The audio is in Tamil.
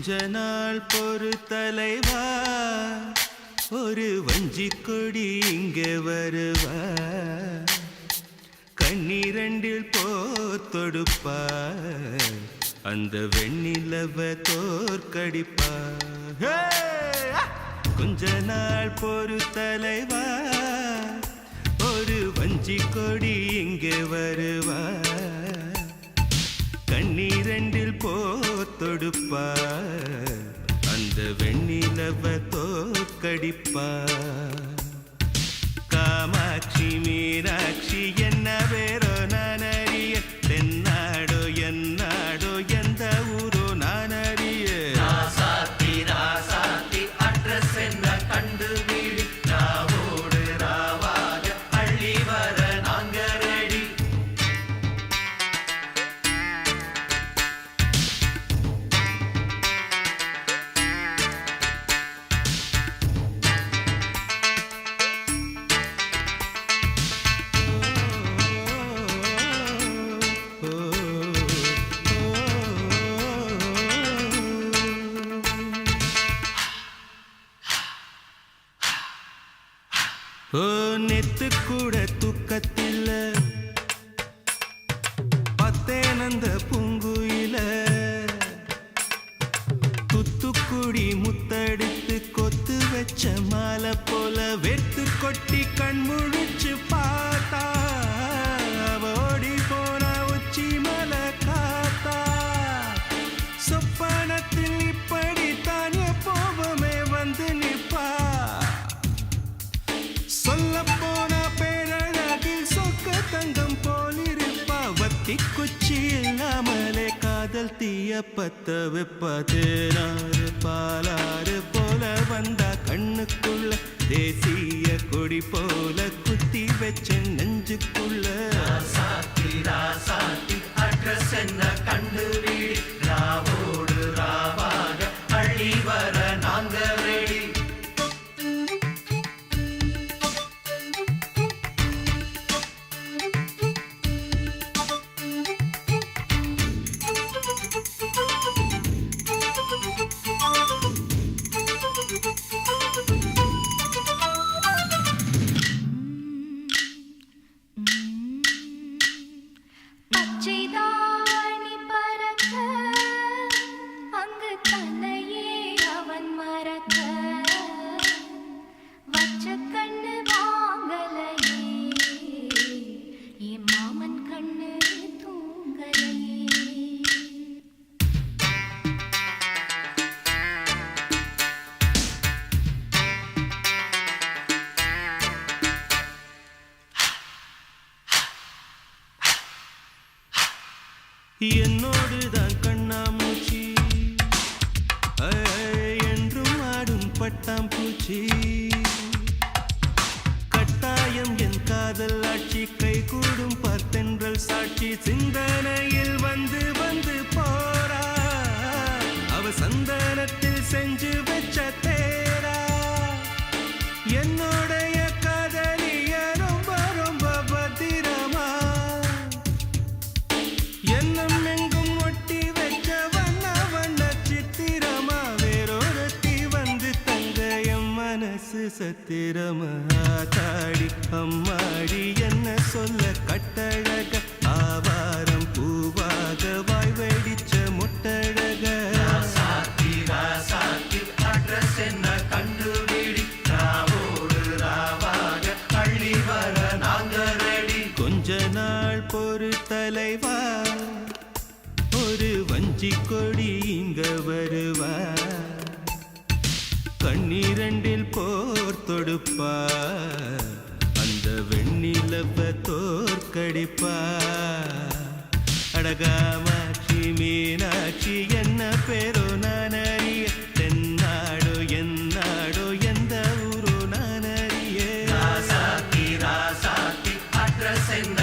கொஞ்ச நாள் பொறு தலைவா, ஒரு வஞ்சி கொடி இங்கே வருவா, கண்ணீரண்டில் போத்தொடுப்பா, அந்த வெண்ணிலவ தோற்கடிப்பா. கொஞ்ச நாள் பொறு தலைவா, ஒரு வஞ்சி கொடி இங்கே வருவா, கண்ணீரண்டில் போத்தொடுப்பா, அந்த வெண்ணிலவ தோற்கடிப்பா. காமாட்சி மீனாட்சி என்ன வேறோ நான் அறிய, தென்னாடோ என்னாடோ எந்த ஊரோ நான் அறிய. ராசாத்தி ராசாத்தி அட்ரஸ் என்ன கண்டுபிடி, ராவோடு ராவாக அள்ளி வர நாங்க ரெடி. ஓ நெத்து கூட தூக்கத்தில்ல, பத்தேனந்த பூங்குயில, துத்துக்குடி முத்தடித்து கொத்து வச்ச மாலை போல வெத்து கொட்டி கண் முழிச்சு பார்த்தா, ஓடி போன உச்சி மலை காத்தா. சொப்பனத்தில் இப்படி தானே போவமே வந்து நிப்பா, சொல்ல போன பேரழகில் சொக்க தங்கம் போலிருப்பா. வத்தி குச்சி இல்லாமலே காதல் தீய பத்த வெப்பா. தேனாறு பாலாறு போல வந்தா கண்ணுக்குள்ள, தேசிய கொடி போல குத்தி வச்ச நெஞ்சுக்குள்ள. ராசாத்தி ராசாத்தி அட்ரஸ் என்ன கண்டுபிடி, ராவோடு ராவாக அள்ளி வர நாங்க ரெடி. பச்சைதாணி பறக்க, அங்கு தன்னையே அவன் மறக்க, வச்ச கண்ணு வாங்கலையே, என் மாமன் கண்ணு தூங்கலையே. என்னோடுதான் கண்ணாமூச்சி, என்றும் ஆடும் பட்டாம்பூச்சி. கட்டாயம் என் காதல் ஆட்சி, கை கூடும் பார்த்தென்றல் சாட்சி. சிந்தனையில் வந்து வந்து போறா, அவ சந்தனத்தில் செஞ்சு வச்ச தேரா. என்னுடைய காதலிய ரொம்ப ரொம்ப பத்திரமா, என்னும் எங்கும் ஒட்டி வைக்க வண்ண வண்ண சித்திரமா. வேறொருத்தி வந்து தங்க என் மனசு சத்திரமா. தாடி அம்மாடி என்ன சொல்ல கட்டழக, ஆவாரம் பூவாக வாய் வெடிச்ச முட்டழக. ராசாத்தி ராசாத்தி அட்ரஸ் என்ன கண்டுபிடி, ராவோடு ராவாக அள்ளி வர நாங்க ரெடி. கொஞ்ச நாள் பொறு தலைவா, ஒரு வஞ்சி கொடி இங்க வருவா, கண்ணீரண்டில் போர்த்தொடுப்பா, அந்த வெண்ணிலவ தோற்கடிப்பா. அடகாமாட்சி மீனாட்சி என்ன பேரோ நான் அறிய, தென்னாடோ என்னாடோ எந்த ஊரோ நான் அறிய. ராசாத்தி ராசாத்தி அட்ரஸ் என்ன